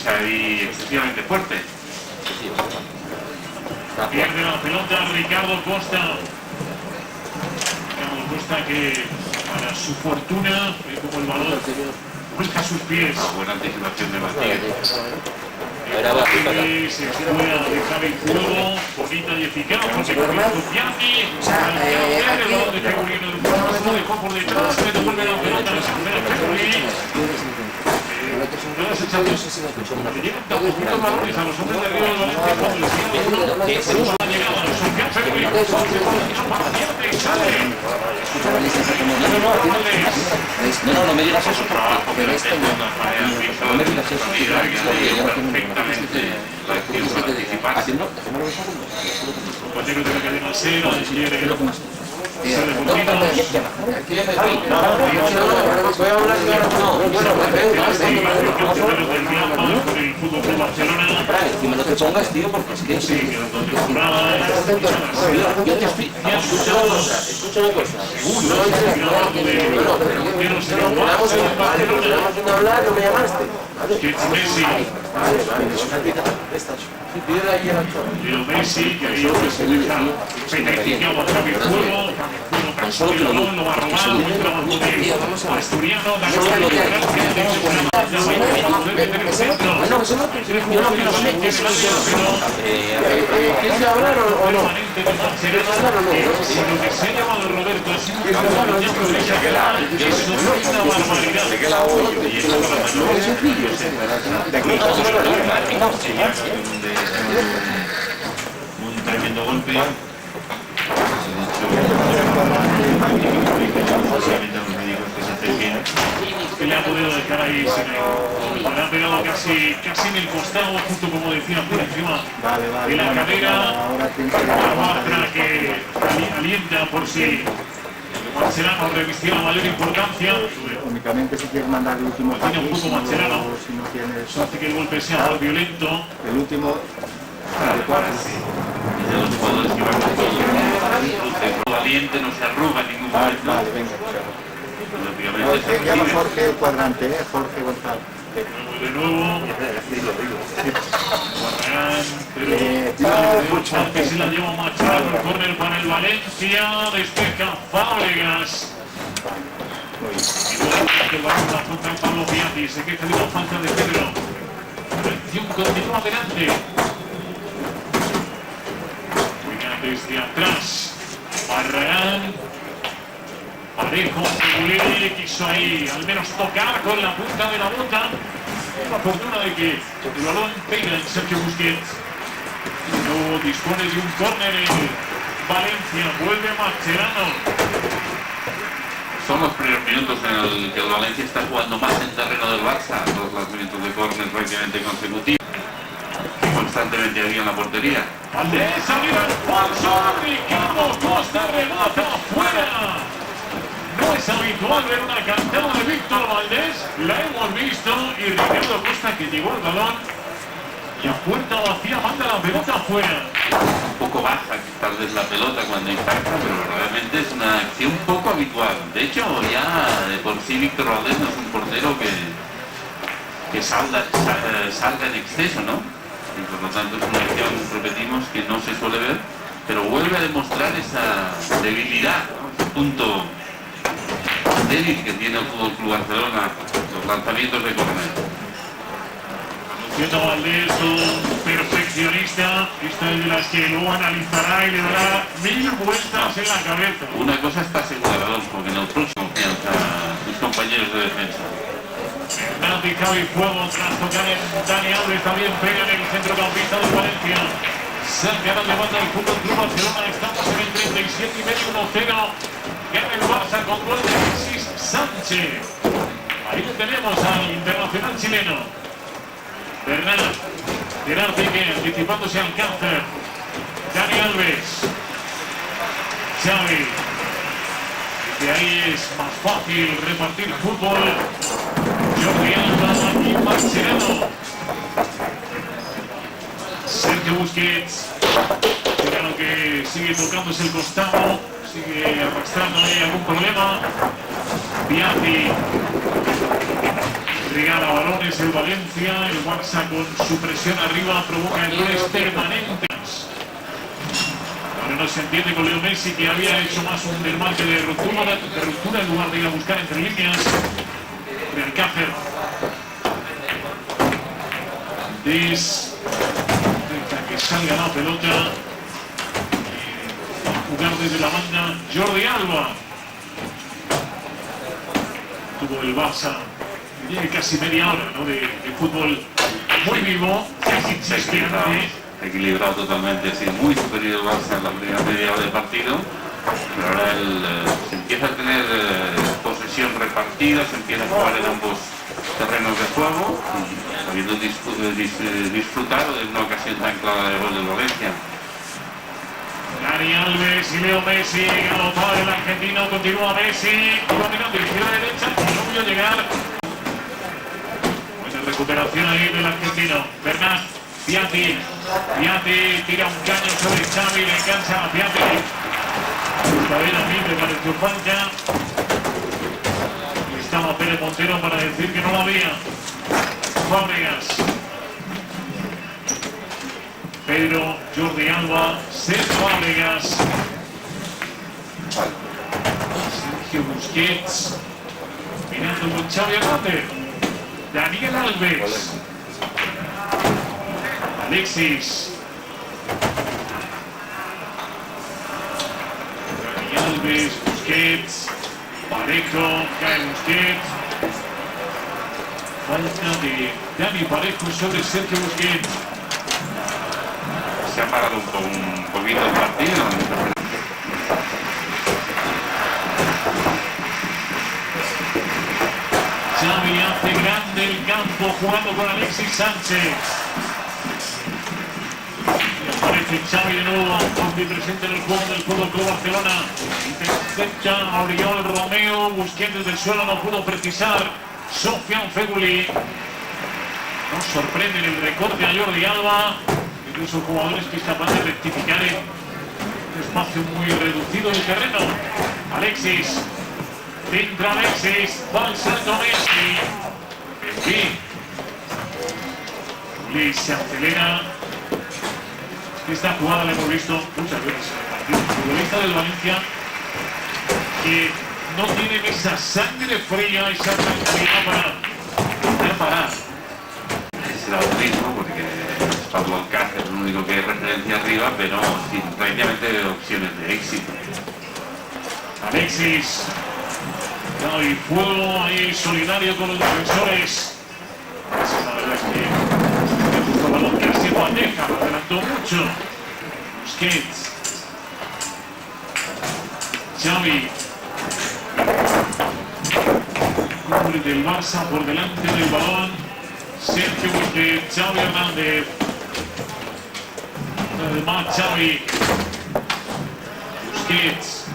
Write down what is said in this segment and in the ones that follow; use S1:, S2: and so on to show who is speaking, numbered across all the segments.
S1: lucha ahí excesivamente fuerte. Pierde la pelota Ricardo Costa. Ricardo Costa que, para su fortuna, como el balón vuelca a sus pies. Buena anticipación de Matías. Se juega de Javi Fuego, bonita y eficaz, porque Confianti, el balón de Fegulino del juego, se lo dejó por detrás, le devuelve la pelota, la recupera Fegulino. Todos echando, le llegan tan poquitos balones a los hombres de arriba del Valencia cuando les viene se usa la llegada, Sofía Fegulino, para Diante y sale.
S2: No me digas eso, pero esto no me digas eso,
S1: haciendo compañero de la cadena SER,
S2: no te pongas, tío, porque es que yo te estoy escucha una cosa. No me llamaste.
S1: Leo Messi, que ahí se deja petrificado a Javi Fuego, solo que lo va a robar, buen trabajo de Asturiano, ganó el centro.
S2: ¿Quieres hablar o no?
S1: Lo que se ha llamado Roberto es una barbaridad. ¿De qué lado voy? Un tremendo golpe. Que le ha podido dejar ahí sin le ha pegado casi en el costado, justo como decía, por encima de la cadera. La barra que alienta por si Mascherano revistió la mayor importancia.
S3: Únicamente si quieres mandar el último
S1: tiene un poco Mascherano.
S3: Si no tienes...
S1: Eso hace que el golpe sea más violento.
S3: El último de 4.
S1: De los jugadores que van con todo valiente, no se arruga en ningún momento.
S3: Vale, venga. Jorge, llama Jorge el cuadrante, Jorge González.
S1: De nuevo. Guarragán, que se la lleva Machado, el córner para el Valencia, despeja Fábregas. Y luego el balón la toca Pablo Piatti, se queja de una falta de Pedro. La acción continúa adelante. Venga desde atrás, Barragán. Parejo, Segulé quiso ahí al menos tocar con la punta de la bota. La fortuna de que el balón pega en Sergio Busquets. Luego dispone de un córner en Valencia. Vuelve Mascherano.
S4: Son los primeros minutos en el que el Valencia está jugando más en terreno del Barça. Los lanzamientos de córner prácticamente consecutivos. Constantemente había en la portería.
S1: Valdés, arriba el falso. Ricardo Costa rebota fuera. No es habitual ver una cantada de Víctor Valdés, la hemos visto, y Ricardo Costa, que llegó al balón y a puerta vacía manda la pelota afuera.
S4: Un poco baja tal vez la pelota cuando impacta, pero realmente es una acción poco habitual. De hecho, ya de por sí Víctor Valdés no es un portero que salga en exceso, ¿no? Y por lo tanto es una acción, repetimos, que no se suele ver, pero vuelve a demostrar esa debilidad, ¿no? Ese punto débil que tiene el Fútbol Club Barcelona, los lanzamientos de córner.
S1: Siendo Valdés un perfeccionista, esta es de las que luego analizará y le dará 1000 vueltas en la cabeza.
S4: Una cosa está segura, Adolfo, que en el próximo confianza a sus compañeros de defensa.
S1: Hernández y Javi Fuego tras tocar en Dani Alves, también pega en el centrocampista de Valencia. Saca la levanta el Fútbol Club Barcelona, estamos en el 37 y medio, 1-0. Gana el Barça con gol de Alexis Sánchez. Ahí lo tenemos al internacional chileno. Gerard Piqué anticipándose al cáncer. Dani Alves. Xavi. De ahí es más fácil repartir fútbol. Jordi Alba y Mascherano. Sergio Busquets. Claro que sigue tocándose el costado. Sigue arrastrando ahí algún problema. Piatti. regala balones el Valencia, el Barça con su presión arriba provoca errores permanentes. Ahora no se entiende con Leo Messi, que había hecho más un desmarque de ruptura en lugar de ir a buscar entre líneas. De Alcácer. Deja que salga la pelota. Jugar desde la banda Jordi Alba. Tuvo el Barça casi media hora, ¿no? de fútbol muy vivo, casi
S4: equilibrado totalmente, sí, muy superior el Barça en la primera media hora de partido, pero ahora se empieza a tener posesión repartida, se empieza a jugar en ambos terrenos de juego, habiendo disfrutado de una ocasión tan clara de gol del Valencia.
S1: Dani Alves y Leo Messi, galopado el argentino, continúa Messi, caminando de izquierda a derecha, no pudo llegar. Buena recuperación ahí del argentino. Bernat, Piatti tira un caño sobre Xavi, le engancha a Piatti. Está bien a mí, me pareció falta. Estaba Pérez Montero para decir que no lo había. Fábregas. Pedro, Jordi Alba, Sergio Fábregas, Sergio Busquets, mirando con Xavi Hernández, Daniel Alves, Alexis, Daniel Alves, Busquets, Parejo, cae Busquets, falta de Dani Parejo sobre Sergio Busquets.
S4: Se ha parado un poquito el partido.
S1: Xavi hace grande el campo jugando con Alexis Sánchez. Y aparece Xavi de nuevo, omnipresente en el juego del Fútbol Club Barcelona. Intercepta a Oriol Romeo, Busquets desde el suelo no pudo precisar. Sofian Feguli. Nos sorprende en el recorte a Jordi Alba. Incluso jugadores que es capaz de rectificar en un espacio muy reducido del terreno. Alexis, entra Alexis, va al salto Messi. En fin, y se acelera. Esta jugada la hemos visto muchas veces en el partido. El futbolista del Valencia que no tiene esa sangre fría, esa tranquilidad para parar.
S4: Será lo mismo porque Pablo Alcácer es el único que hay referencia arriba, pero sin prácticamente opciones de éxito.
S1: Alexis, y fuego ahí solidario con los defensores. La verdad es que me gustó el balón casi en bandeja, lo adelantó mucho. Busquets, Xavi, hombre del Barça por delante del balón. Sergio Busquets, Xavi Hernández. Además Xavi, Busquets,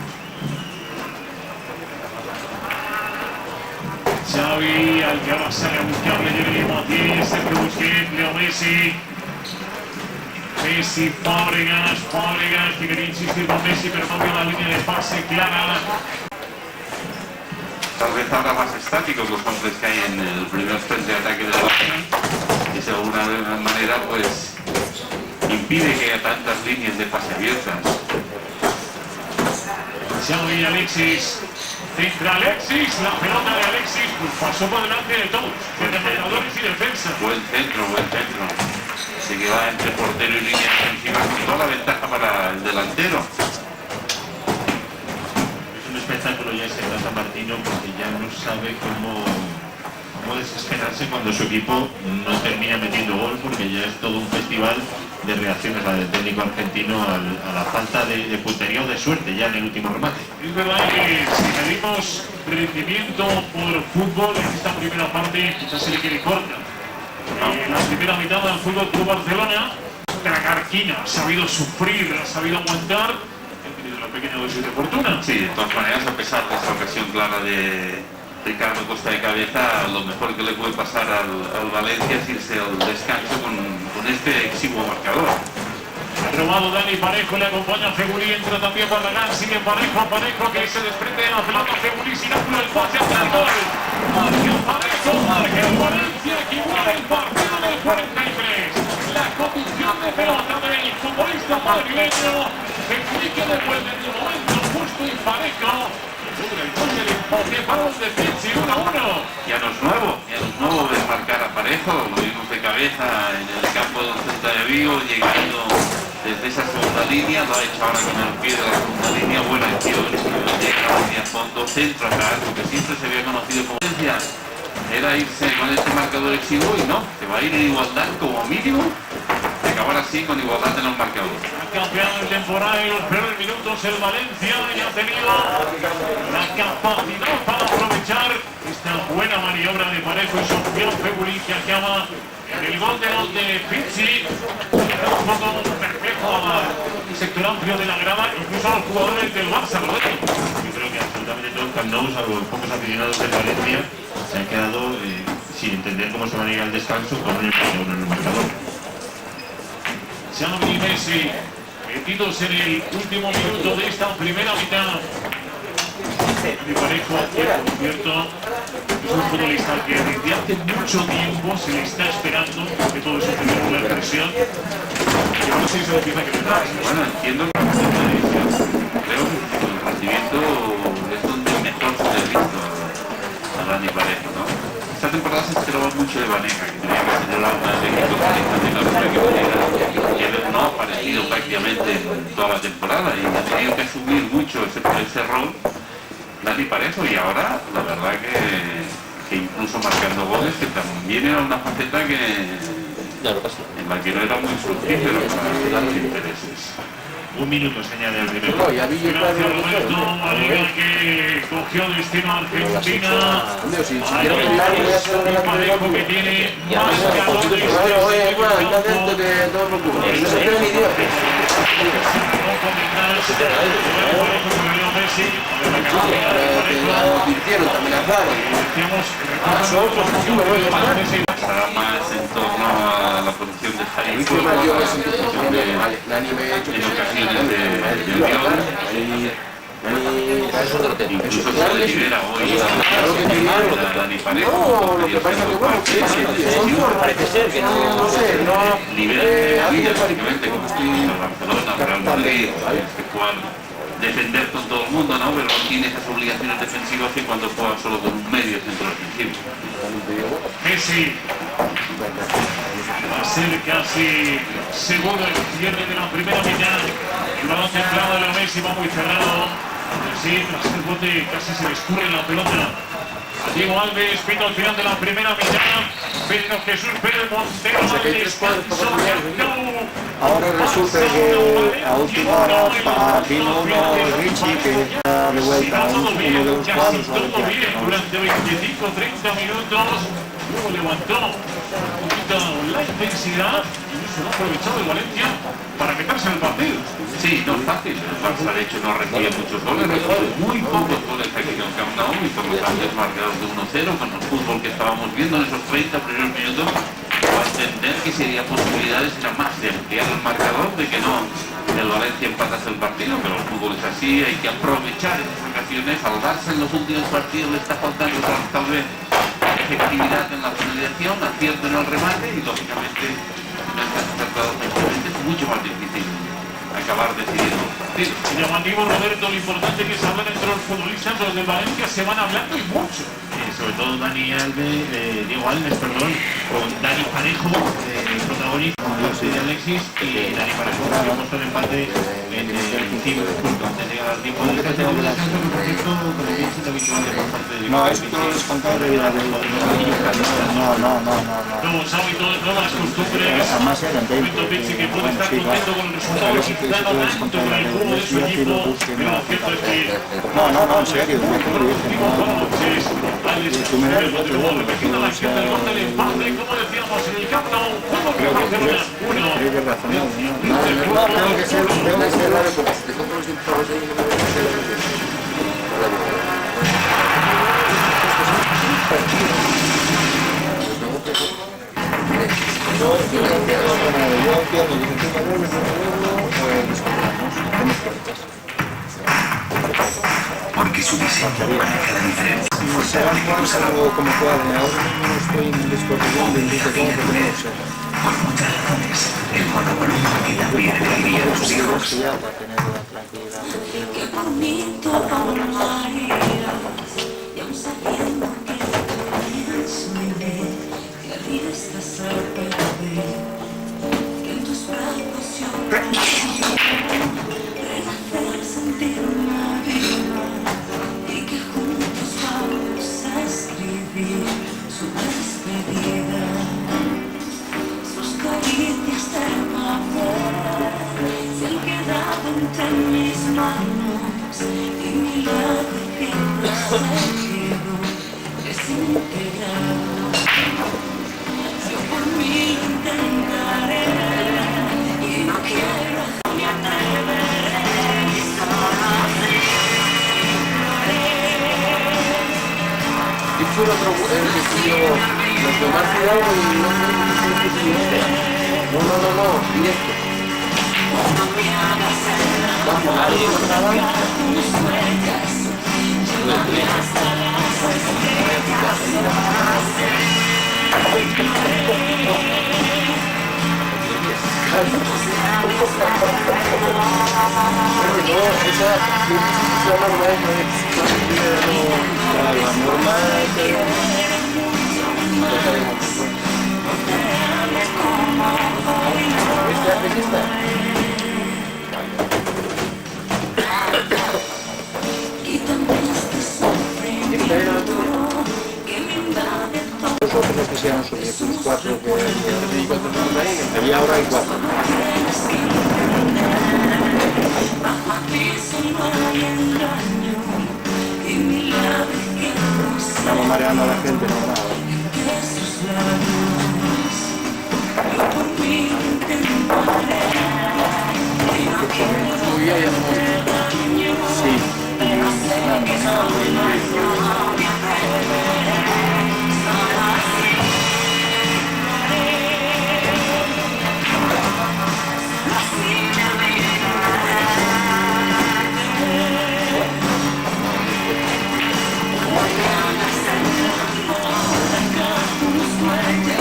S1: Xavi, al que ahora sale a buscarle Jeremy Mathieu, Sergio Busquets, Leo Messi, Messi, Fábregas, que quería insistir con Messi, pero no vio la línea de pase clara.
S4: Tal vez ahora más estático los hombres que hay en el primer frente de ataque del Barça, y de alguna manera pues impide que haya tantas líneas de pase abiertas.
S1: Xavi, Alexis, centra Alexis, la pelota de Alexis pues pasó por delante de todos, de rematadores y defensa.
S4: Buen centro. Se queda entre portero y línea defensiva con toda la ventaja para el delantero.
S5: Es un espectáculo ya ese Tata Martino porque ya no sabe cómo desesperarse cuando su equipo no termina metiendo gol, porque ya es todo un festival de reacciones la del técnico argentino a la falta de puntería o de suerte ya en el último remate.
S1: Es verdad que si medimos rendimiento por fútbol en esta primera parte quizás se le quede corta. En la primera mitad del Fútbol Club Barcelona, Tragarquina ha sabido sufrir, ha sabido aguantar, ha tenido una pequeña dosis de fortuna.
S4: Sí, de todas maneras, a pesar de esa ocasión clara de Ricardo Costa de cabeza, lo mejor que le puede pasar al Valencia es irse al descanso con este exiguo marcador.
S1: Ha robado Dani Parejo, le acompaña Feguli, entra también Barragán, sigue Parejo que se desprende de la pelota, Feguli sin ángulo, el pase hacia el gol. Parejo. marca el Valencia, que iguala el partido del 43. La conducción de pelota del futbolista madrileño, que devuelve en un momento justo y parejo. El gol del empate para los de Pizzi, 1-1.
S4: Ya no es nuevo ver marcar a Parejo, lo vimos de cabeza en el campo del Celta de Vigo, llegando desde esa segunda línea, lo ha hecho ahora con el pie de la segunda línea, buena acción, llega hacia fondo, centro atrás, lo que siempre se había conocido como potencia era irse con este marcador exiguo y no, se va a ir en igualdad como mínimo, de acabar así con igualdad en los marcadores.
S1: Ha cambiado el temporada en los peores minutos el Valencia y ha tenido la capacidad para aprovechar esta buena maniobra de Parejo y Sofian Febuli que acaba en el gol de los de Pizzi, un poco perplejo al sector amplio de la grada, incluso a los jugadores del Barça.
S5: Yo creo que absolutamente todo el Camp Nou, salvo pocos aficionados del Valencia, se han quedado sin entender cómo se van a ir al descanso con un empate en el marcador.
S1: Xavi Messi, metidos en el último minuto de esta primera mitad. Mi Parejo, que por cierto es un futbolista que desde hace mucho tiempo se le está esperando, porque todo eso tiene una presión. Y ahora sí se lo empieza a quedar.
S4: Bueno, entiendo que creo que el rendimiento es donde mejor se le ha visto a Dani Parejo, ¿no? Esta temporada se esperaba mucho de Banega, que tenía que señalar una que él no ha aparecido prácticamente en toda la temporada y ha tenido que asumir mucho ese rol Dani Parejo, y ahora la verdad que incluso marcando goles, que también era una faceta en la que no era muy fructífero para los intereses.
S5: Un minuto se añade al primer
S2: No,
S5: gol.
S2: ya vi yo
S1: Gracias Roberto, Valeria que cogió destino a Argentina.
S2: Hombre, si quiero pelear, voy a hacer una
S1: Parejo que tiene más calor de
S2: oye, bueno, no dentro de todo lo que no se cree ni Dios. Advirtieron, te amenazaron.
S4: Estará más en torno a la posición de Jaime, en ocasiones del guión. Incluso se le libera hoy a Dani Parejo.
S2: No, lo que pasa es que bueno, parece ser que no sé, no
S4: Libera básicamente como el Barcelona, Real Madrid, este cual defender con todo el mundo, ¿no? Pero no tiene esas obligaciones defensivas que cuando juega solo con un medio centro defensivo.
S1: Messi va a ser casi seguro el cierre de la primera mitad. El balón centrado de la Messi va muy cerrado. Sí, tras el bote casi se le escurre la pelota a Diego Alves. Pito al final de la primera mitad. Pedro Jesús Pérez Montero al descanso.
S3: Ahora resulta que a última hora vino uno Richie que ya de vuelta a uno de los cuadros.
S1: Todo bien durante 25-30 minutos. Luego levantó un poquito la intensidad y se lo ha aprovechado el Valencia para meterse en el partido.
S4: Sí, no es fácil. El Barça de hecho no recibe muchos goles, recibe muy pocos goles aquí en el Camp Nou y por lo tanto es marcador de 1-0 con el fútbol que estábamos viendo en esos 30 primeros minutos. Va a entender que sería posibilidades era más de ampliar el marcador, de que no el Valencia empatase el partido, pero el fútbol es así, hay que aprovechar esas ocasiones. Al Barça en los últimos partidos le está faltando tal vez efectividad en la finalización, acierto en el remate y lógicamente no estás acertado es mucho más difícil acabar decidiendo los partidos.
S1: Llamativo, Roberto, lo importante que se habla entre los futbolistas, los del Valencia se van hablando y mucho.
S5: Sobre todo Diego Alves, con Dani Parejo, protagonista de Alexis, y Dani Parejo que ha puesto el empate en el último justo antes de llegar al tiempo de descanso, que por cierto con el bien habitual por parte de
S3: No, esto es contable de la no.
S1: Nuevos hábitos, nuevas costumbres.
S3: Además eran
S1: Roberto Pizzi que puede estar contento con el resultado, quizá no tanto con el juego de su equipo, pero lo cierto es que
S3: No, en serio,
S1: tú me ves, repitiendo la acción del gol del empate, como decíamos en el Camp Nou, como que Barcelona 1.
S3: tienes razón.
S2: No, tengo que ser raro porque si te compro los impagos ahí no me voy a hacer
S3: Yo entiendo que encima de discutamos,
S6: porque su diseño marca la diferencia.
S3: Y se van jugando como pueden. Ahora mismo no estoy en disposición de decirte cómo, porque no lo sé.
S6: Por muchas razones, el monovolumen que también alegría a los hijos.
S3: Ya para tener la tranquilidad.
S7: Que por mí todo amaría, y aún sabiendo que pienso en él, que arriesgas a perder, que en tus brazos yo renacer, sentir una vida, y que juntos vamos a escribir su despedida, sus caricias de papel se han quedado entre mis manos y mi lado siempre se quedó desintegrado. Yo por mí lo intentaré y no quiero ni atreveré y solo así lo haré.
S2: Y fue otro vestido, los Tomás Fidalgo y no sé qué significa. No, directo. Vamos, alguien lo trabaja.
S3: Nosotros los que sean nosotros, los cuatro que ahí, y ahora hay cuatro. Estamos mareando a la gente, no nada. Sí.
S7: Mañana se nos muere,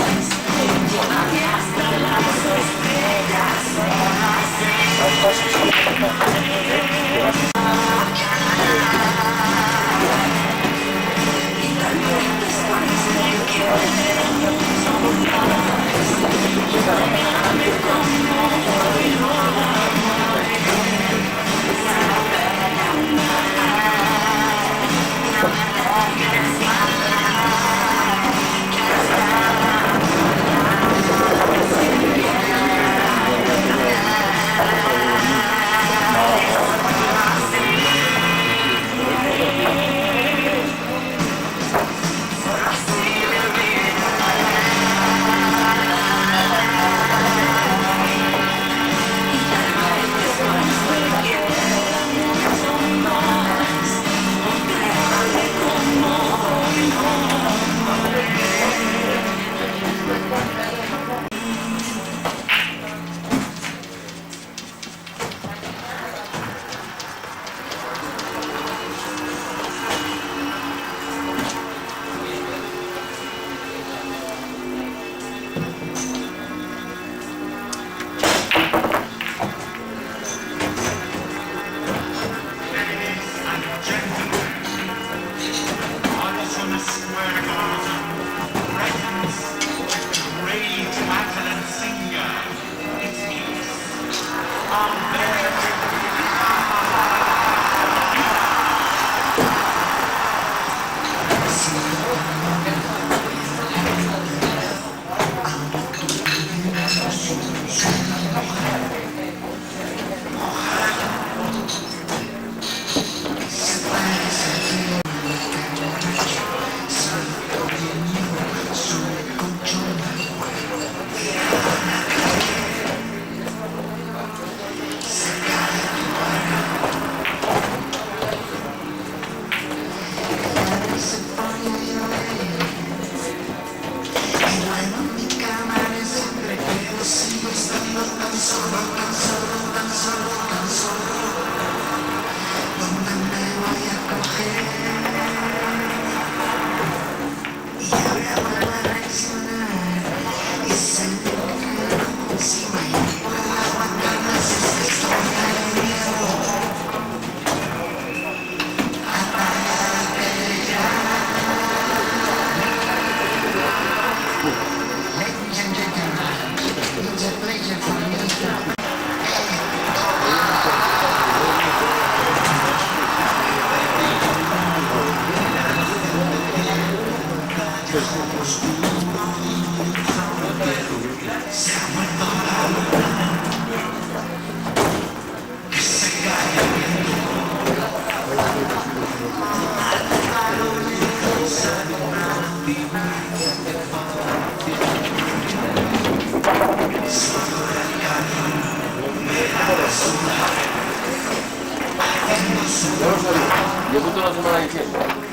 S2: Llevo toda la semana diciendo.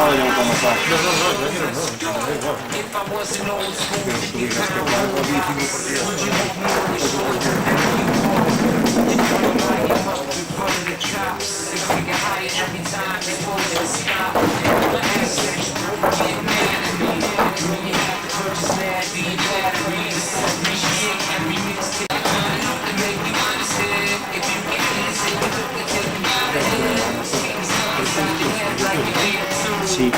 S3: dejado ya como tal.
S2: No, tranquilo, no, da igual. Pero subir este cuadro 15
S3: Sí.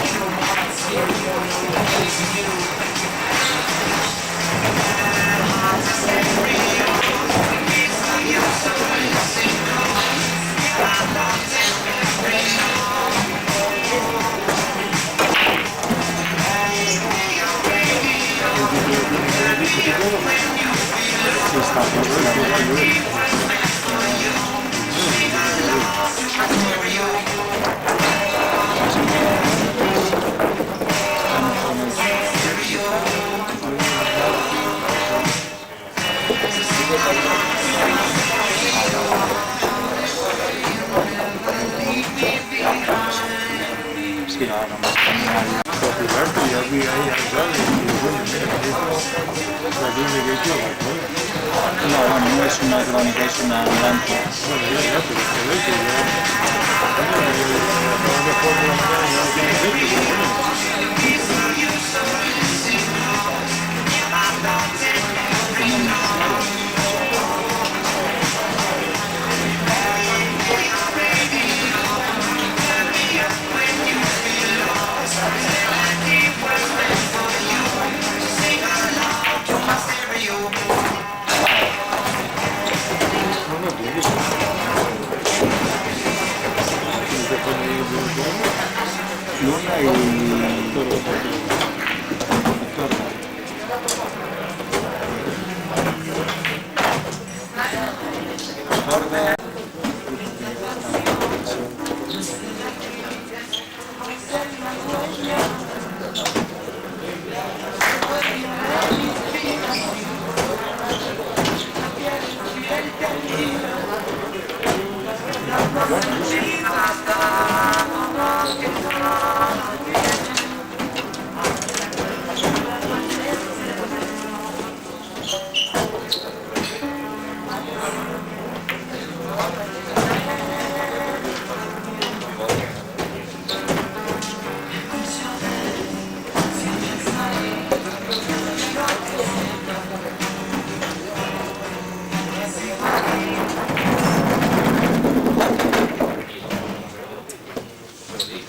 S3: Está sí, ahora más.
S2: Roberto, ya vi ahí a González y bueno, mira, la línea que yo,
S3: No, bueno, no es una crónica, es una ambulancia.
S2: bueno, ya, pero se ve que ya, a lo mejor por la mañana ya tiene fecha, pero bueno. No, no, tiene que ser. Tiene que poner
S3: Luna y... Torda.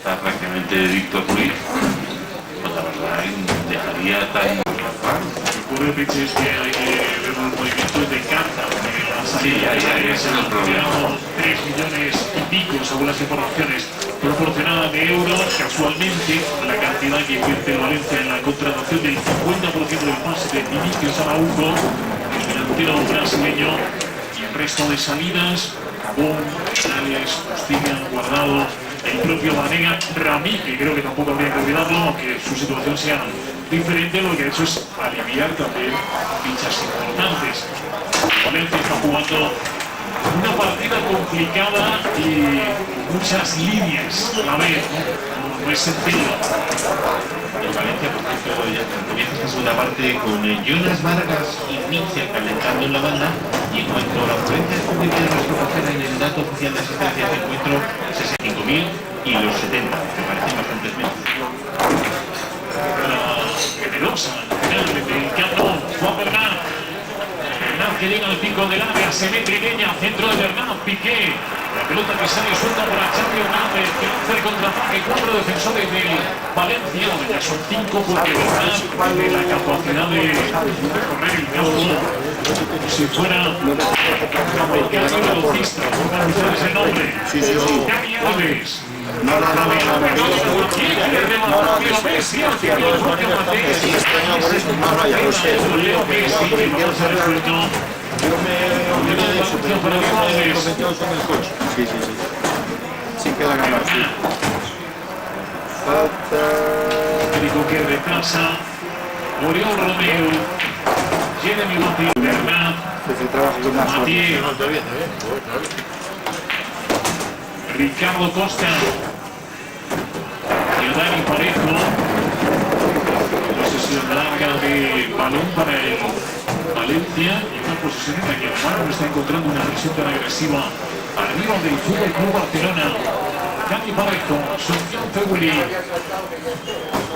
S4: Está prácticamente Víctor Ruiz, pues la verdad dejaría tan raro.
S1: Ocurre, Pichi, es que hay que ver los movimientos de carta.
S4: Sí, ahí es el problema.
S1: 3 millones y pico, según las informaciones proporcionadas de euros. Casualmente, la cantidad que invierte el Valencia en la contratación del 50% del pase de Vinicius Araújo, el delantero brasileño, y el resto de salidas, Cabón, Alex, Costilla, Guardado, el propio Vanega, Ramí, que creo que tampoco habría que olvidarlo, aunque su situación sea diferente, lo que ha hecho es aliviar también fichas importantes. Valencia está jugando una partida complicada y muchas líneas a la vez, ¿no? No es sencillo.
S5: El Valencia, por ejemplo, ya comienza esta segunda parte con Jonas Vargas y Mitchell calentando en la banda, y en cuanto a la afluencia de público de nuestro cojera en el dato oficial de asistencia de encuentro, 65.000 y los 70, que parecen bastantes menos.
S1: Generosa, final del campo, Juan Bernat. Bernat que llega al pico del área, se ve Trigueña, centro de Bernat, Piqué. La pelota que sale suelta por Xavi Hernández, que lanza el contraataque, 4 defensores de Valencia, ya son 5 porque Bernat tiene la capacidad de correr el campo si fuera americano velocista, por pronunciar ese nombre.
S3: Sí, sí, sí.
S1: Dani Alves.
S3: No, ya lo sé. Sí, sí, sí. Sí queda ganar, sí.
S1: Federico que retrasa, Oriol Romeo, Jeremy Botti, Bernat,
S3: Ese trabajo con más
S1: Matié,
S2: No, está bien,
S1: Ricardo Costa. Y Dani Parejo. Posesión larga de balón para el Valencia y una posesión en la que Omar está encontrando una presión tan agresiva arriba del Fútbol Club Barcelona. Dani Parejo, Sofian Febuli.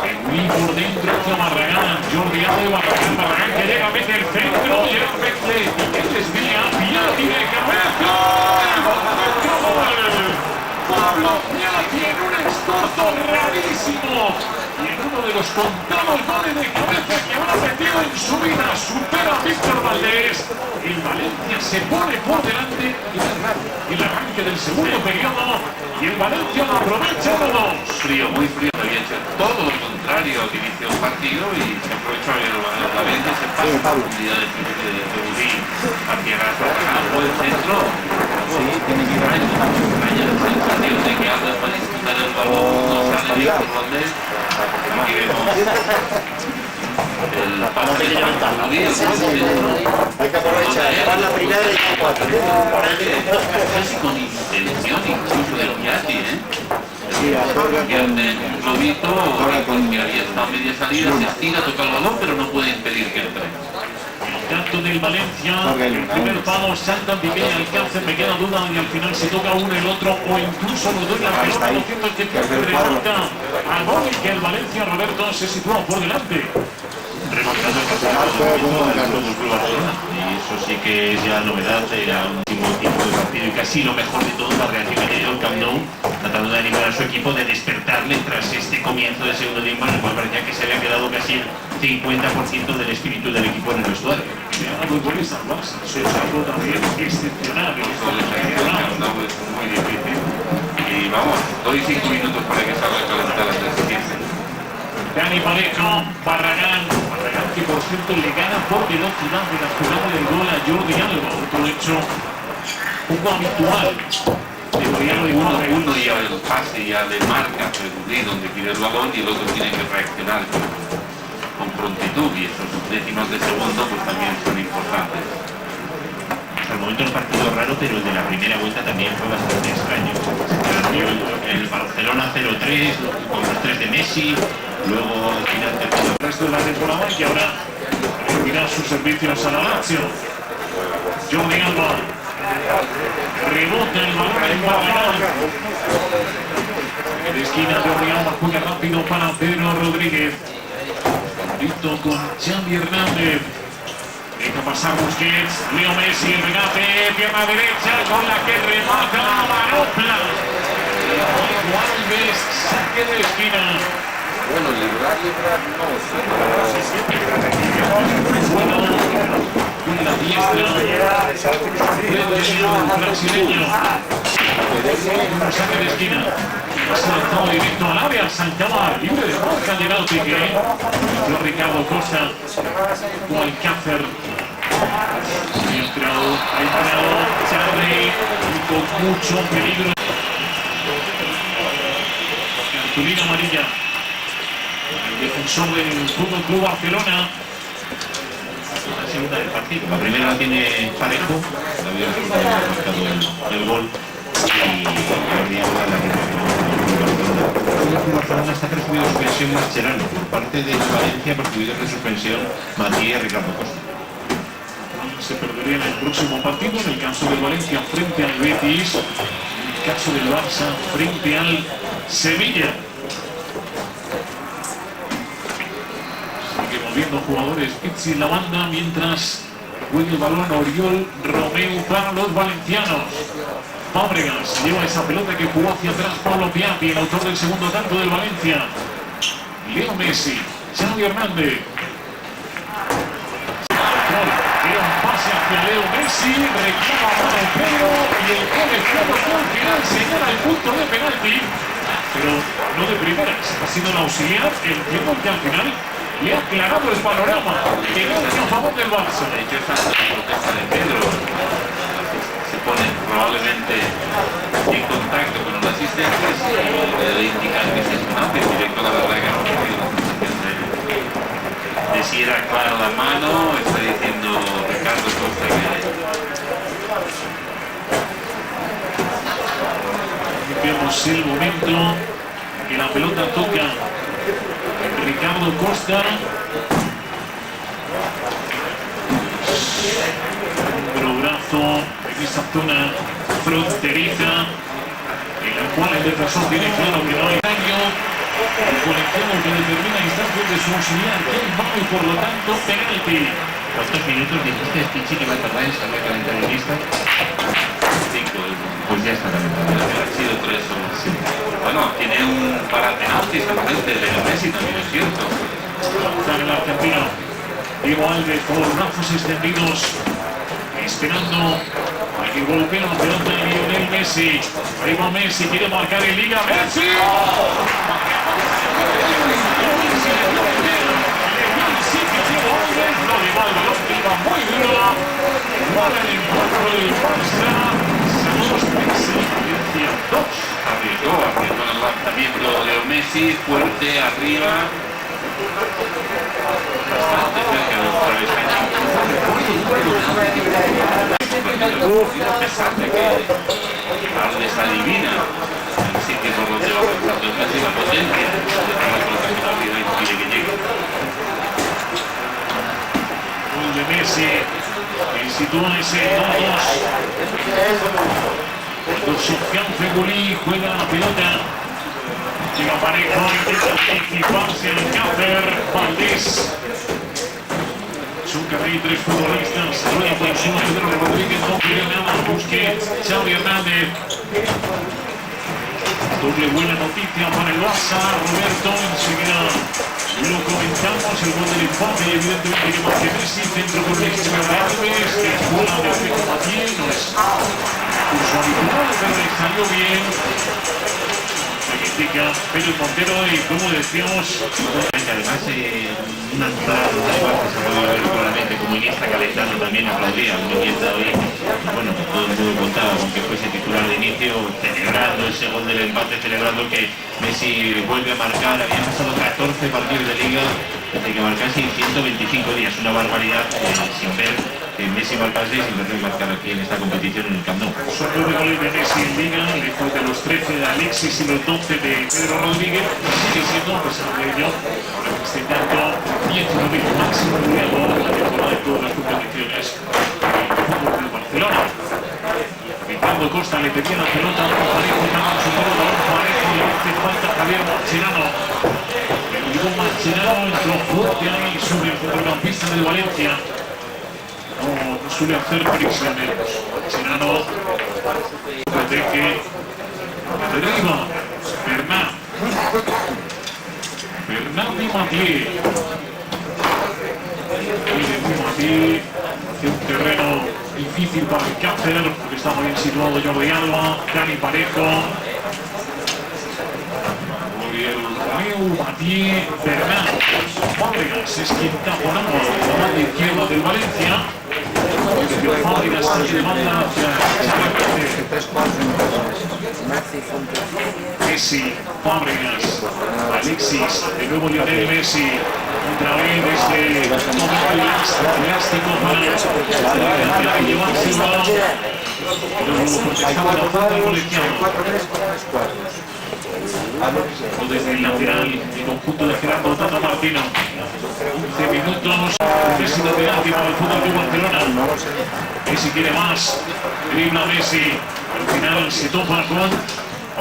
S1: Febuli por dentro hacia Barragán. Jordi Alba, Barragán que llega, mete el centro, llega Pexle y que desvía, Piatti de cabeza. Pablo Piatti en un esfuerzo rarísimo y en uno de los contados goles de cabeza que habrá metido en su vida, supera a Víctor Valdés. El Valencia se pone por delante y es raro el arranque del segundo periodo y el Valencia lo aprovecha de dos.
S4: Frío, muy frío, había hecho todo lo contrario al inicio del partido y se aprovechó el Valencia, se pasa la profundidad de Febuli hacia Barragán por el centro.
S3: Sí, tiene que ir a
S4: Vaya la sensación de que habla para disputar el balón, no sale Víctor Valdés. Aquí vemos el pase de Febuli, el centro.
S3: Hay que aprovechar, llevar la primera y la cuatro.
S4: Casi con intención incluso de Piatti,
S3: Sí, Astorga
S4: pierde un globito, porque había estado a media salida, se estira, toca el balón, pero no puede impedir que entre.
S1: Tanto del Valencia, el primer palo salta en Piqué, alcanza, me queda duda y al final se toca uno el otro o incluso los dos la pelota, lo cierto es que remata a gol y que el Valencia, Roberto, se sitúa por delante.
S5: Remontando el campeonato del Club Barcelona, y eso sí que es ya novedad, era un último tiempo de partido y casi lo mejor de todo la reacción que ha tenido el Camp Nou, tratando de animar a su equipo, de despertarle tras este comienzo de segundo tiempo en el cual parecía que se había quedado casi el 50% del espíritu del equipo en el vestuario.
S1: Muy buenas armas, se sacó también excepcional.
S4: Muy difícil. Y vamos, doy 5 minutos para que salga a calentar las 3:15.
S1: Dani Parejo, Barragán que por cierto le gana por velocidad de la jugada del gol a Jordi Alba, otro hecho poco habitual.
S4: Uno ya el pase ya le marca a Febuli donde pide el balón y el otro tiene que reaccionar con prontitud y esos décimas de segundo pues también son importantes.
S5: Hasta el momento el partido raro, pero el de la primera vuelta también fue bastante extraño. El Barcelona 0-3, con los 3 de Messi, luego al final terminó
S1: El resto de la temporada y ahora terminar sus servicios a la Lazio. Jordi Alba rebota el balón en Barragán. En esquina Jordi Alba juega rápido para Pedro Rodríguez. Listo con Xavi Hernández. Deja pasar Busquets, Leo Messi, el regate, pierna derecha con la que remata Manopla. Alves, saque de esquina.
S2: Bueno, librar, no sé.
S1: Bueno, una diestra del brasileño. Un saque de esquina. Se lanzado directo al área, saltaba libre de marca, ha llegado Piqué. Entró Ricardo Costa, como Alcácer. Ha entrado Charlie con mucho peligro. Cartulina amarilla. El defensor del Fútbol Club Barcelona.
S5: la segunda del partido. La primera la tiene Parejo, la había marcado el gol, y Jordi Alba la que el Barcelona está recibiendo suspensión Mascherano por parte de Valencia, recibido de suspensión Matías Ricardo Costa.
S1: Se perdería en el próximo partido, en el caso del Valencia frente al Betis, en el caso del Barça frente al Sevilla. Sigue moviendo jugadores Pizzi en la banda mientras juega el balón Oriol Romeu para los valencianos. Fábregas lleva esa pelota que jugó hacia atrás Pablo Piatti, el autor del segundo tanto del Valencia. Leo Messi, Xavi Hernández. Era un pase hacia Leo Messi, reclama a mano Pedro y el colegiado al final señala el punto de penalti, pero no de primeras, ha sido un auxiliar el tiempo que al final le ha aclarado el panorama, que no es a favor del Barça.
S4: De hecho, esa protesta de Pedro se pone probablemente en contacto con los asistentes y le debe indicar que si es un amplio directo, la verdad que no tiene la sensación de si era claro la mano. Está diciendo Ricardo Costa
S1: Vemos el momento que la pelota toca Ricardo Costa. Un brazo en esa zona fronteriza en la cual el defensor tiene claro que no hay daño. El colegiado que determina instantes de su auxiliar que hay mano y por lo tanto penalti.
S5: ¿Cuántos minutos dijiste Pichi que va a tardar en salir calentarista?
S4: 5.
S5: Pues ya está calentado.
S4: Han sido 3 o sí. Bueno, tiene un para penaltis solamente de Messi, también es cierto.
S1: Está el argentino Diego Alves con los brazos extendidos, esperando a que golpee la pelota de Lionel Messi. Ahí va Messi, quiere marcar en Liga. ¡Messi! No le va el balón, iba muy duro. Para el encuentro del Barça. Saludos Messi, Valencia 2.
S4: Arriesgó el lanzamiento de Messi, fuerte arriba. Bastante cerca de los travesaños. A pesar de que Alves adivina el sitio por donde va avanzando el Messi, la potencia de la colocación arriba impide que llegue.
S1: Gol de Messi, que sitúa ese 2-2. Cuando Sofiane Feghouli juega la pelota. Llega Parejo, intenta anticiparse al Cácer, Valdés. Son hay 3 futbolistas, rueda por encima Pedro Rodríguez, no quiere nada, Busquets, Xavi Hernández. Doble buena noticia para el Barça, Roberto, enseguida lo comentamos, el gol del empate, evidentemente que marque Messi, centro por el extremo de Alves, que juega de Rico Mathieu, no es curso habitual, pero le salió bien. Pedro Montero y como decíamos,
S5: además una entrada de Neymar que se puede ver claramente como Iniesta calentando también aplaudía un Iniesta hoy, bueno, pues todo el mundo contaba con que fuese titular de inicio, celebrando ese gol del empate, celebrando que Messi vuelve a marcar. Habían pasado 14 partidos de liga desde que marcase en 125 días, una barbaridad, sin ver Messi marcase y sin verlo marcar aquí en esta competición en el Camp Nou.
S1: Son 9 goles de Messi en liga, después de los 13 de Alexis y los 12 de Pedro Rodríguez, sigue siendo, a pesar de ello, representando 19 máximo goleador en la temporada de todas las competiciones del fútbol del Barcelona. Ricardo Costa le pedía la pelota a Parejo, ganaba su balón, Parejo le hace falta a Javier Mascherano. El último Mascherano entró fuerte ahí sobre el centrocampista del Valencia. No suele hacer prisioneros. Mascherano protege arriba. Bernat y Mathieu. Mathieu hace un terreno difícil para el Cácer, porque está muy bien situado Jordi Alba, Dani Parejo. Mathieu, Bernat, Fábregas es quien taponaba la banda izquierda del Valencia. Fábregas se demanda hacia Messi, Fábregas, Alexis, de nuevo Lionel Messi, otra vez desde todo el elástico para llevarse el balón. Pero protestaba la falta del colegiado. O desde el lateral, el conjunto de Gerardo Tata Martino. 11 minutos, décimo penalti para el Fútbol Club Barcelona. Messi quiere más, dribla Messi, al final se topa con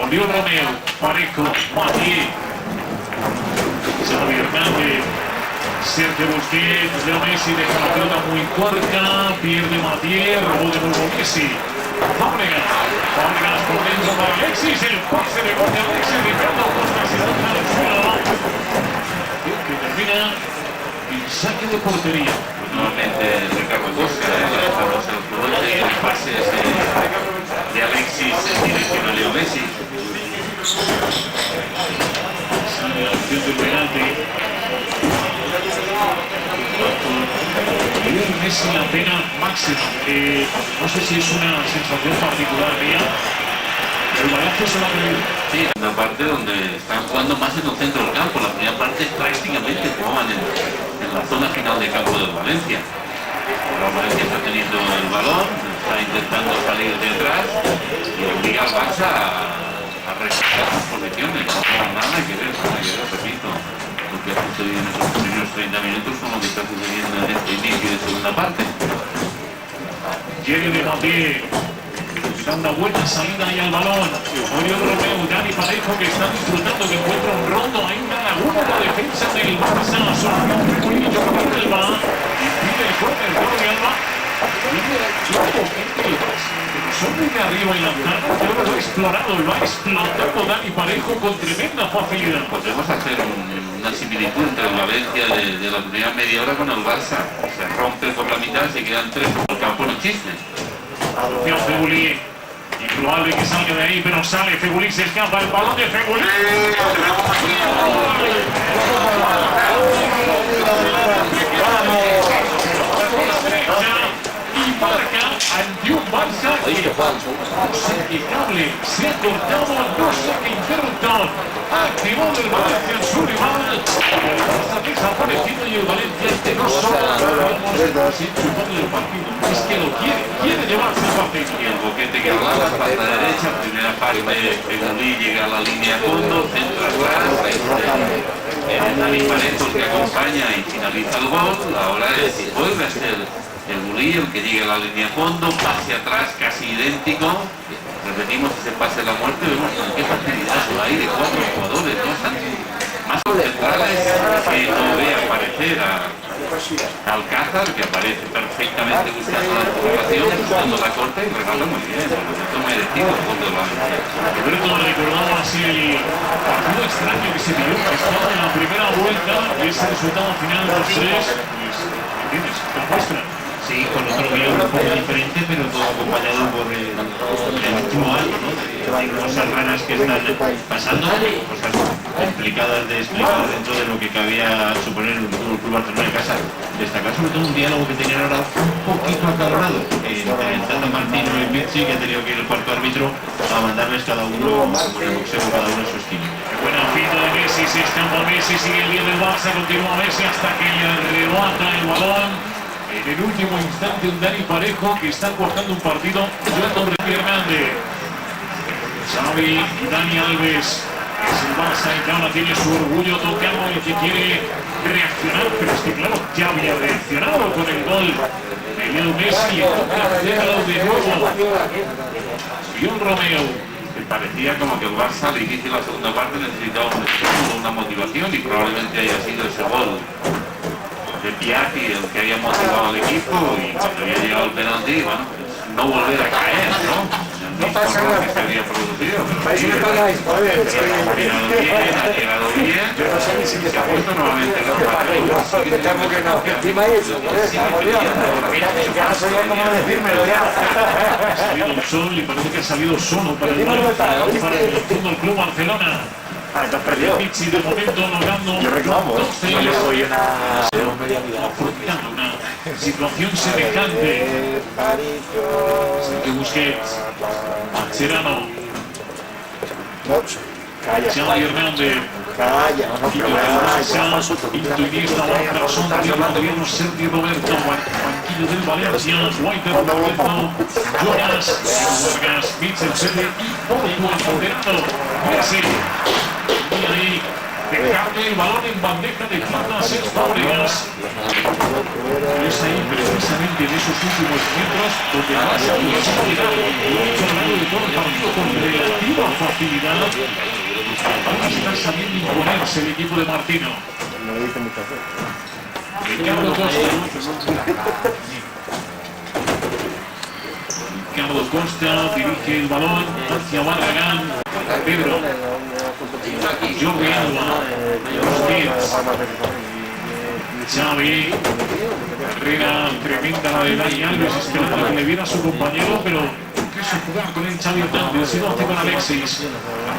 S1: Oriol Romeu, Parejo, Mathieu, Xavi Hernández, Sergio Busquets, Leo Messi deja la pelota muy corta, pierde Mathieu, robó de nuevo Messi. Fábregas por dentro para Alexis, el pase de gol de Alexis, Ricardo Costa se lanza al suelo, que termina el saque de portería.
S4: Nuevamente Ricardo Costa, lanzándose los jugadores y el pase de Alexis en dirección a Leo Messi.
S1: Sale la opción del penalti. Messi la pena máxima. No sé si es una sensación particular mía. El balance se lo ha perdido.
S4: Sí, una parte donde están jugando más en el centro del campo. La primera parte prácticamente jugaban en la zona final de campo del Valencia. Ahora Valencia está teniendo el balón, está intentando salir de atrás y obliga al Barça a respetar sus posiciones. No nada en esos primeros 30 minutos con lo que está sucediendo en este inicio de segunda parte.
S1: Llegue de Mbappé, da una buena salida ahí al balón. Oriol Romeu, Dani Parejo, que está disfrutando, que encuentra un rondo, hay una laguna en la defensa del Barça, sufrió un poquillo con Alba, y pide el córner con Alba. Son muy de arriba y lanzado, pero lo ha explorado, lo ha explotado Dani Parejo con tremenda facilidad.
S4: Podemos hacer una similitud entre el Valencia de la primera media hora con el Barça. Se rompe por la mitad, se quedan 3 por el campo, no chiste.
S1: Atención Fegulí, improbable que salga de ahí, pero sale Fegulí, se escapa el balón de Fegulí. Y marca ante un Barça que impecable, se ha cortado, no saca interruptor, activó el Valencia en su rival, el Barça desaparecido y el Valencia este no solo supone el partido, es que lo quiere llevarse el partido.
S4: Y el boquete que hablaba, falta derecha, primera parte, Fegulí llega a la línea a fondo, centro atrás, Dani Parejo que acompaña y finaliza el gol, ahora vuelve a ser el Bulí, el que llega a la línea a fondo, pase atrás, casi idéntico. Repetimos ese pase a la muerte, vemos con qué facilidad lo hay de 4 jugadores, ¿no? Están más concentrados que no ve aparecer a Alcázar, que aparece perfectamente buscando la recuperación, buscando la corta y regala muy bien, por lo tanto merecido el gol del Valencia.
S1: Roberto recordaba así el partido extraño que se vivió en la primera vuelta, y ese resultado final de los 3, pues, ¿entiendes? Te muestra.
S5: Sí, con otro guión un poco diferente, pero todo acompañado por el último año, ¿no? De cosas raras que están pasando, cosas complicadas de explicar dentro de lo que cabía suponer un Club Barcelona en casa. Destacar sobre todo un diálogo que tenían ahora un poquito acalorado entre el Tata Martino y Pizzi, que ha tenido que ir el cuarto árbitro a mandarles cada uno, como en el boxeo, cada uno en su estilo.
S1: Buena finta de Messi, se escapa Messi, sigue el 10 del Barça, continúa Messi hasta que le arrebata el balón. En el último instante un Dani Parejo que está cortando un partido jugando Hernández. Xavi y Dani Alves. Es el Barça y ahora tiene su orgullo tocado y que quiere reaccionar, pero es que claro, ya había reaccionado con el gol de Leo Messi y toca hacerlo de nuevo. Oriol Romeu.
S4: Parecía como que el Barça al inicio de la segunda parte necesitaba una motivación y probablemente haya sido ese gol de Piatti el que haya motivado al equipo, y cuando había llegado el penalti, bueno, pues no volver a caer, ¿no? No pasa nada que se había producido, pero sí, ha llegado bien, se ha puesto nuevamente en la
S1: Ha salido el sol y parece que ha salido solo para el Fútbol Club Barcelona.
S3: Estás perdido.
S1: Pizzi de momento logrando.
S3: Yo reclamo. Yo le doy
S1: afrontando una situación semejante. Que Busquets, Mascherano, Xavi Hernández. Iniesta, Anderson, Gobierno, Sergio Roberto, banquillo del Valencia, White, Roberto, Jonas, Vargas, Mitchell, Sede y Porto, el moderado, Messi. Y ahí, dejarle el balón en bandeja de plata a Sergio Fábregas. Es ahí precisamente en esos últimos metros donde más ha llegado de todo el partido con relativa facilidad. Ahora está sabiendo imponerse el equipo de Martino.
S3: Me lo dice muchas veces.
S1: Ricardo Costa. Ricardo Costa dirige el balón hacia Barragán. Pedro. Jordi Alba. Busquets. Xavi. Carrera tremenda la de Dani Alves, esperando que le viera a su compañero, pero quiso jugar con el Xavi Hernández, se lo hace con Alexis.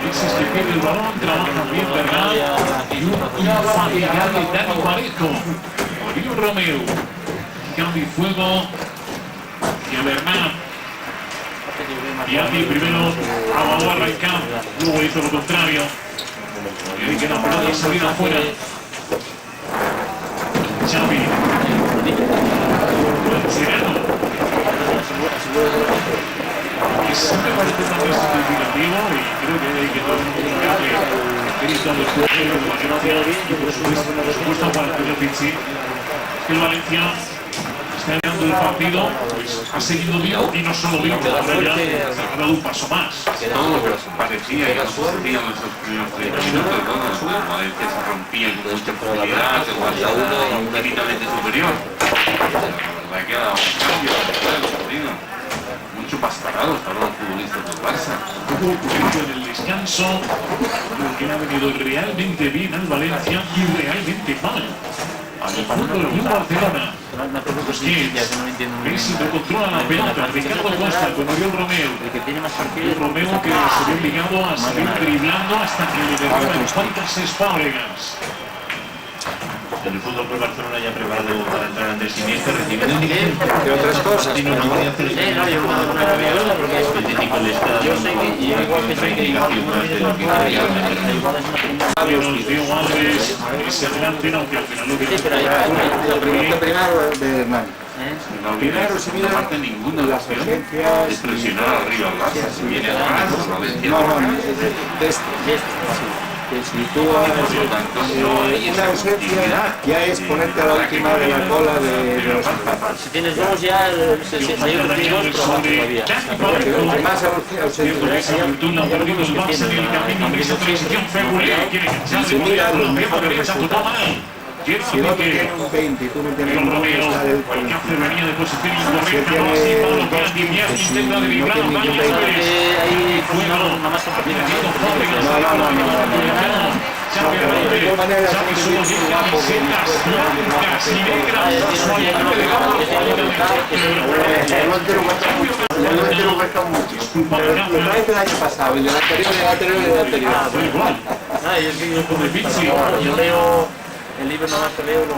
S1: Alexis que pierde el balón, trabaja bien Bernal y un infaltable Dani Parejo. Oriol Romeu. Cambio y fuego hacia Bernal. Piatti primero avaló arrancar, luego hizo lo contrario. Y ahí queda pelota y salida afuera. Xavi. Mascherano. Que siempre parece tan significativo y creo que hay que todo el mundo que mérito a los jugadores, por supuesto para Pedro Pizzi. El Valencia está ganando el partido, pues, ha seguido bien y no solo bien, ahora ya ha dado un paso más.
S4: Todo lo que parecía que no sucedía en esos primeros 30 minutos, ¿no? El Valencia se rompía con mucha facilidad, el Barça infinitamente superior. La verdad que ha dado un cambio al partido. Mucho pastarados para los futbolistas del Barça.
S1: Hubo un momento en el descanso que ha venido realmente bien al Valencia y realmente mal al fútbol del Barcelona. Messi no controla la pelota, Ricardo Costa con Oriol Romeu. El Romeu que se ve obligado a seguir driblando hasta que le derriban cuantas Fábregas.
S5: El fútbol por Barcelona ya preparado para entrar Andrés Iniesta, recibiendo un nivel
S3: de otras cosas.
S5: no voy a hacer el técnico le está dando reivindicación más de lo que quería
S1: Los Diego Alves se adelanten, aunque al final lo que
S3: La pregunta primero de Hernán.
S4: No viene no parte ninguna de las opciones de presionar arriba al Barça. Si viene atrás, Valencia.
S3: Que si tú haces una ausencia, ya es ponerte a la última de la cola de los empates.
S8: Si tienes dos ya,
S3: Más ausencia.
S1: Fortuna ha perdido el Barça en el camino de esa transición februaria. Quiere echarse por el mejor derecha, tocó mal.
S3: Si no te tiene un 20 y tú no tienes un 20, está del
S1: el que hace venía de posición incorrecta, no así Pablo que Aldivier intenta driblar a Dani Alves.
S3: De igual manera, si es un guapo que no cuesta mucho. Pero lo traes del año pasado, el del anterior.
S8: Yo leo el libro, nada más que leo lo